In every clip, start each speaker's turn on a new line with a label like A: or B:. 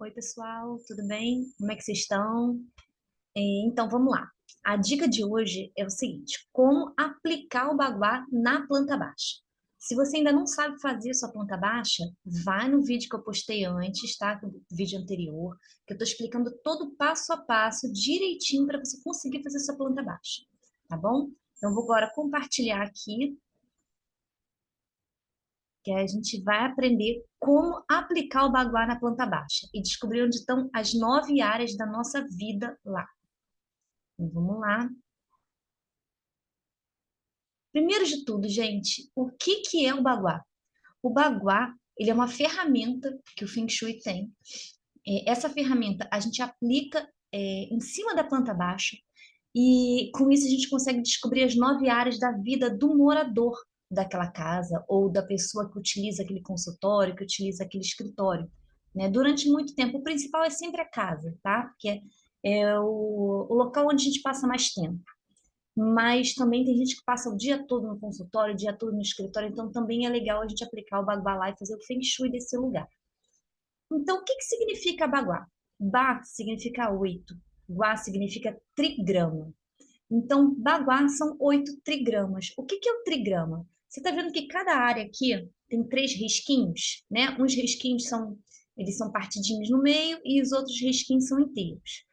A: Oi, pessoal, tudo bem? Como é que vocês estão? Então, vamos lá. A dica de hoje é o seguinte: como aplicar o baguá na planta baixa. Se você ainda não sabe fazer a sua planta baixa, vai no vídeo que eu postei antes, tá? O vídeo anterior, que eu estou explicando todo o passo a passo, direitinho, para você conseguir fazer a sua planta baixa, tá bom? Então, vou agora compartilhar aqui que a gente vai aprender como aplicar o baguá na planta baixa e descobrir onde estão as 9 áreas da nossa vida lá. Então, vamos lá. Primeiro de tudo, gente, o que é o baguá? O baguá, ele é uma ferramenta que o Feng Shui tem. Essa ferramenta a gente aplica em cima da planta baixa e com isso a gente consegue descobrir as 9 áreas da vida do morador daquela casa ou da pessoa que utiliza aquele consultório, que utiliza aquele escritório, né? Durante muito tempo. O principal é sempre a casa, tá? Porque é o local onde a gente passa mais tempo. Mas também tem gente que passa o dia todo no consultório, o dia todo no escritório, então também é legal a gente aplicar o baguá lá e fazer o feng shui desse lugar. Então, o que significa baguá? Ba significa 8, guá significa trigrama. Então, baguá são 8 trigramas. O que é o trigrama? Você está vendo que cada área aqui tem 3 risquinhos, né? Uns risquinhos eles são partidinhos no meio e os outros risquinhos são inteiros.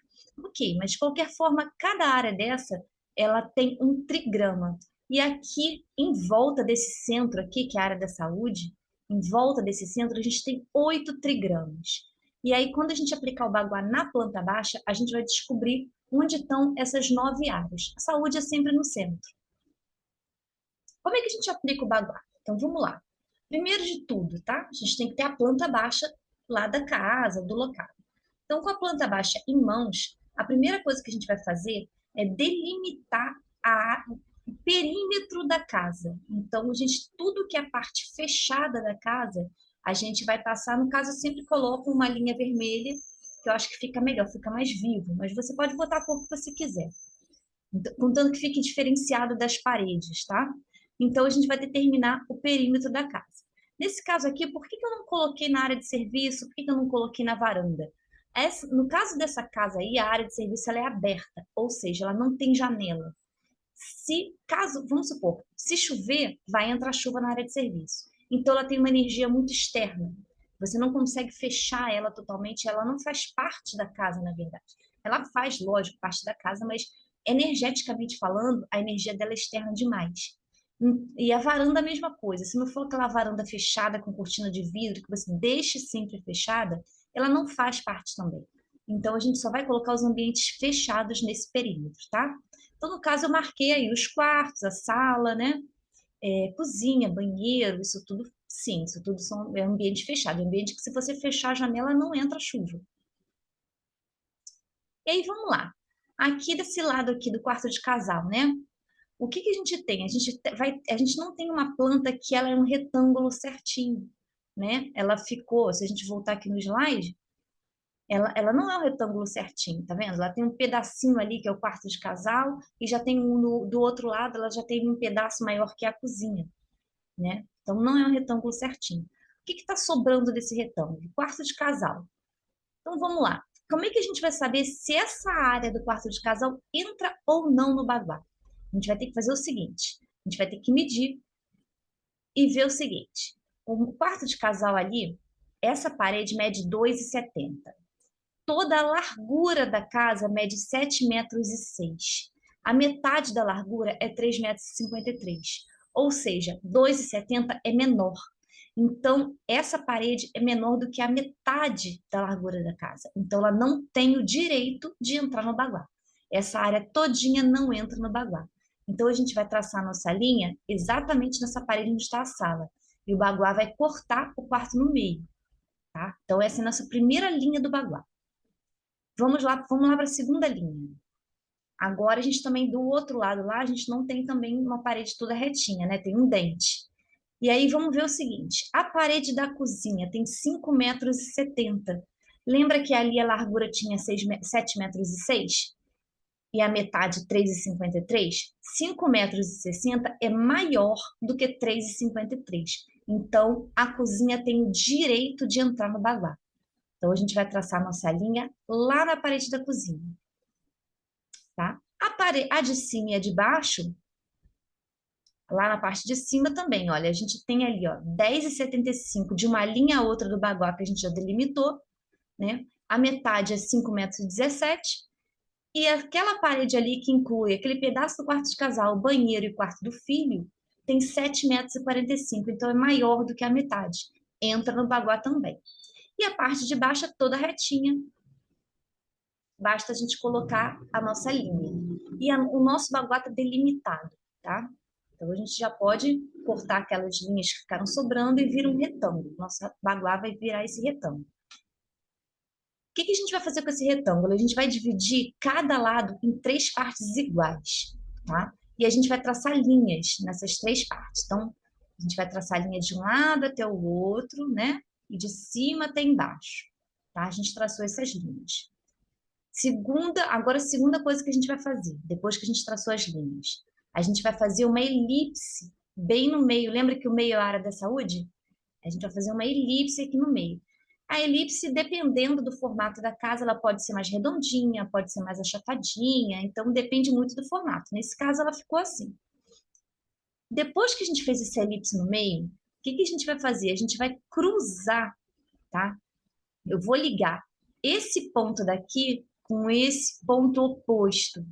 A: Ok, mas de qualquer forma, cada área dessa, ela tem um trigrama. E aqui, em volta desse centro aqui, que é a área da saúde, em volta desse centro, a gente tem 8 trigramas. E aí, quando a gente aplicar o baguá na planta baixa, a gente vai descobrir onde estão essas 9 áreas. A saúde é sempre no centro. Como é que a gente aplica o baguá? Então, vamos lá. Primeiro de tudo, tá? A gente tem que ter a planta baixa lá da casa, do local. Então, com a planta baixa em mãos, a primeira coisa que a gente vai fazer é delimitar o perímetro da casa. Então, a gente, tudo que é a parte fechada da casa, a gente vai passar, no caso, eu sempre coloco uma linha vermelha, que eu acho que fica melhor, fica mais vivo, mas você pode botar a cor que você quiser, contanto que fique diferenciado das paredes, tá? Então, a gente vai determinar o perímetro da casa. Nesse caso aqui, por que eu não coloquei na área de serviço? Por que eu não coloquei na varanda? No caso dessa casa aí, a área de serviço ela é aberta, ou seja, ela não tem janela. Se caso, vamos supor, se chover, vai entrar chuva na área de serviço. Então, ela tem uma energia muito externa. Você não consegue fechar ela totalmente, ela não faz parte da casa, na verdade. Ela faz, lógico, parte da casa, mas energeticamente falando, a energia dela é externa demais. E a varanda, a mesma coisa. Se não for aquela varanda fechada com cortina de vidro, que você deixe sempre fechada, ela não faz parte também. Então, a gente só vai colocar os ambientes fechados nesse perímetro, tá? Então, no caso, eu marquei aí os quartos, a sala, né? Cozinha, banheiro, isso tudo, sim, isso tudo é ambiente fechado. É ambiente que, se você fechar a janela, não entra chuva. E aí, vamos lá. Aqui desse lado aqui do quarto de casal, né? O que a gente tem? A gente não tem uma planta que ela é um retângulo certinho, né? Ela ficou, se a gente voltar aqui no slide, ela não é um retângulo certinho, tá vendo? Ela tem um pedacinho ali que é o quarto de casal e já tem do outro lado, ela já tem um pedaço maior que é a cozinha, né? Então não é um retângulo certinho. O que está sobrando desse retângulo? Quarto de casal. Então vamos lá. Como é que a gente vai saber se essa área do quarto de casal entra ou não no baguá? A gente vai ter que fazer o seguinte: a gente vai ter que medir e ver o seguinte. O quarto de casal ali, essa parede mede 2,70. Toda a largura da casa mede 7,6 metros. A metade da largura é 3,53 metros. Ou seja, 2,70 é menor. Então, essa parede é menor do que a metade da largura da casa. Então, ela não tem o direito de entrar no baguá. Essa área todinha não entra no baguá. Então, a gente vai traçar a nossa linha exatamente nessa parede onde está a sala. E o baguá vai cortar o quarto no meio, tá? Então, essa é a nossa primeira linha do baguá. Vamos lá para a segunda linha. Agora a gente também, do outro lado lá, a gente não tem também uma parede toda retinha, né? Tem um dente. E aí vamos ver o seguinte: a parede da cozinha tem 5,70 metros. Lembra que ali a largura tinha 7,6 metros? E a metade 3,53? 5,60 metros é maior do que 3,53. Então, a cozinha tem o direito de entrar no baguá. Então, a gente vai traçar nossa linha lá na parede da cozinha, tá? A de cima e a de baixo, lá na parte de cima também, olha, a gente tem ali, ó, 10,75 de uma linha a outra do baguá que a gente já delimitou, né? A metade é 5,17 m e aquela parede ali que inclui aquele pedaço do quarto de casal, o banheiro e o quarto do filho, tem 7,45 m, então é maior do que a metade. Entra no baguá também. E a parte de baixo é toda retinha, basta a gente colocar a nossa linha. E o nosso baguá está delimitado, tá? Então a gente já pode cortar aquelas linhas que ficaram sobrando e vira um retângulo. Nossa baguá vai virar esse retângulo. O que a gente vai fazer com esse retângulo? A gente vai dividir cada lado em 3 partes iguais, tá? E a gente vai traçar linhas nessas 3 partes. Então, a gente vai traçar a linha de um lado até o outro, né? E de cima até embaixo, tá? A gente traçou essas linhas. Agora a segunda coisa que a gente vai fazer, depois que a gente traçou as linhas, a gente vai fazer uma elipse bem no meio. Lembra que o meio é a área da saúde? A gente vai fazer uma elipse aqui no meio. A elipse, dependendo do formato da casa, ela pode ser mais redondinha, pode ser mais achatadinha, então depende muito do formato. Nesse caso, ela ficou assim. Depois que a gente fez essa elipse no meio, o que a gente vai fazer? A gente vai cruzar, tá? Eu vou ligar esse ponto daqui com esse ponto oposto.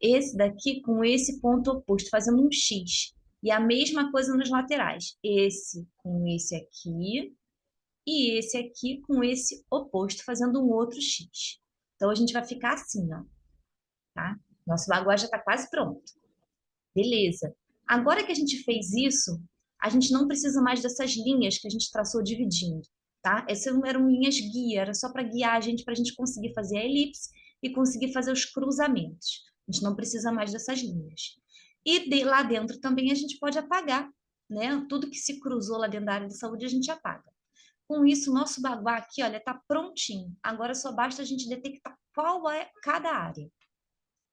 A: Esse daqui com esse ponto oposto, fazendo um X. E a mesma coisa nos laterais. Esse com esse aqui e esse aqui com esse oposto, fazendo um outro X. Então, a gente vai ficar assim, ó, tá? Nosso baguá já está quase pronto. Beleza. Agora que a gente fez isso, a gente não precisa mais dessas linhas que a gente traçou dividindo, tá? Essas eram linhas guia, era só para guiar a gente, para a gente conseguir fazer a elipse e conseguir fazer os cruzamentos. A gente não precisa mais dessas linhas. E lá dentro também a gente pode apagar, né? Tudo que se cruzou lá dentro da área de saúde a gente apaga. Com isso, o nosso baguá aqui, olha, está prontinho. Agora só basta a gente detectar qual é cada área.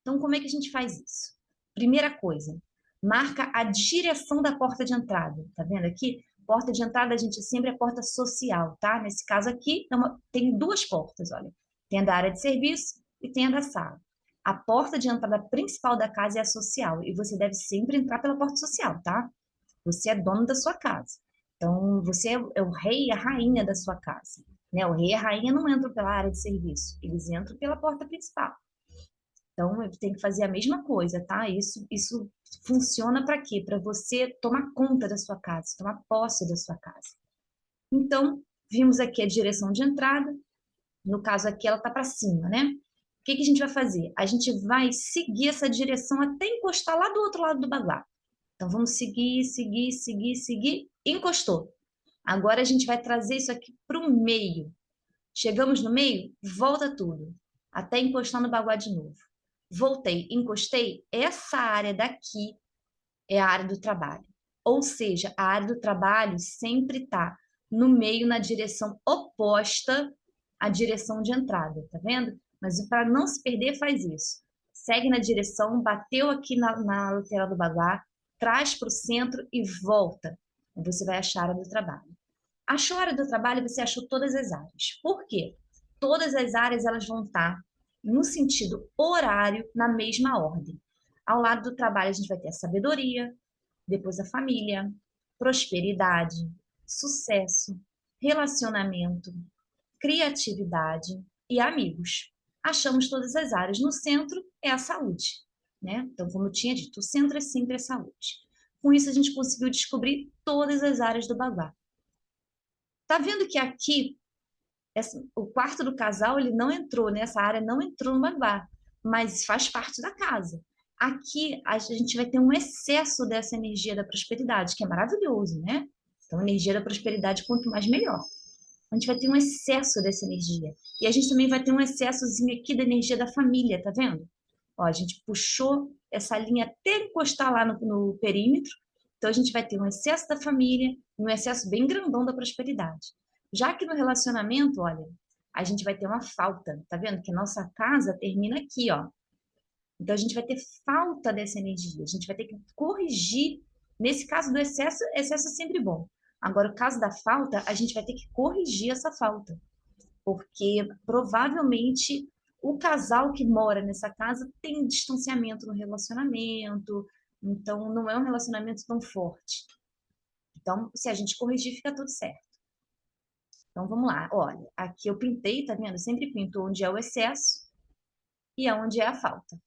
A: Então, como é que a gente faz isso? Primeira coisa, marca a direção da porta de entrada. Tá vendo aqui? Porta de entrada, a gente sempre é porta social, tá? Nesse caso aqui, tem 2 portas, olha. Tem a da área de serviço e tem a da sala. A porta de entrada principal da casa é a social e você deve sempre entrar pela porta social, tá? Você é dono da sua casa. Então, você é o rei e a rainha da sua casa. Né? O rei e a rainha não entram pela área de serviço, eles entram pela porta principal. Então, ele tem que fazer a mesma coisa, tá? Isso funciona para quê? Para você tomar conta da sua casa, tomar posse da sua casa. Então, vimos aqui a direção de entrada. No caso aqui, ela está para cima, né? O que a gente vai fazer? A gente vai seguir essa direção até encostar lá do outro lado do baguá. Então, vamos seguir, seguir, seguir, seguir. Encostou. Agora, a gente vai trazer isso aqui para o meio. Chegamos no meio, volta tudo. Até encostar no baguá de novo. Voltei, encostei. Essa área daqui é a área do trabalho. Ou seja, a área do trabalho sempre está no meio, na direção oposta à direção de entrada, tá vendo? Mas para não se perder, faz isso. Segue na direção, bateu aqui na lateral do baguá, traz para o centro e volta. Você vai achar a área do trabalho. Achou a área do trabalho, você achou todas as áreas. Por quê? Todas as áreas elas vão estar no sentido horário, na mesma ordem. Ao lado do trabalho, a gente vai ter a sabedoria, depois a família, prosperidade, sucesso, relacionamento, criatividade e amigos. Achamos todas as áreas. No centro é a saúde, né? Então, como eu tinha dito, o centro é sempre a saúde. Com isso, a gente conseguiu descobrir todas as áreas do baguá. Tá vendo que aqui o quarto do casal ele não entrou, né? Essa área não entrou no baguá, mas faz parte da casa. Aqui a gente vai ter um excesso dessa energia da prosperidade, que é maravilhoso, né? Então, energia da prosperidade, quanto mais melhor. A gente vai ter um excesso dessa energia. E a gente também vai ter um excessozinho aqui da energia da família, tá vendo? Ó, a gente puxou essa linha até encostar lá no perímetro. Então, a gente vai ter um excesso da família, um excesso bem grandão da prosperidade. Já que no relacionamento, olha, a gente vai ter uma falta, tá vendo? Que a nossa casa termina aqui, ó. Então, a gente vai ter falta dessa energia. A gente vai ter que corrigir. Nesse caso do excesso, excesso é sempre bom. Agora, o caso da falta, a gente vai ter que corrigir essa falta. porque provavelmente o casal que mora nessa casa tem distanciamento no relacionamento, então não é um relacionamento tão forte. Então, se a gente corrigir, fica tudo certo. Então, vamos lá. Olha, aqui eu pintei, tá vendo? Eu sempre pinto onde é o excesso e aonde é a falta.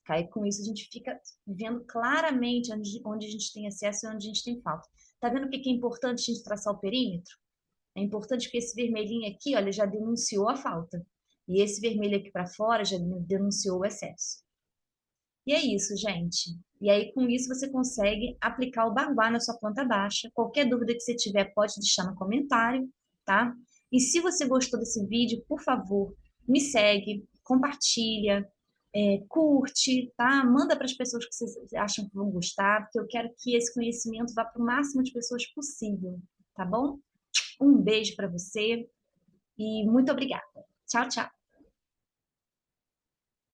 A: Aí, com isso, a gente fica vendo claramente onde a gente tem excesso e onde a gente tem falta. Tá vendo o que é importante a gente traçar o perímetro? É importante porque esse vermelhinho aqui, olha, já denunciou a falta. E esse vermelho aqui para fora já denunciou o excesso. E é isso, gente. E aí, com isso, você consegue aplicar o Baguá na sua planta baixa. Qualquer dúvida que você tiver, pode deixar no comentário, tá? E se você gostou desse vídeo, por favor, me segue, compartilha, curte, tá? Manda para as pessoas que vocês acham que vão gostar, porque eu quero que esse conhecimento vá para o máximo de pessoas possível, tá bom? Um beijo para você e muito obrigada. Tchau, tchau.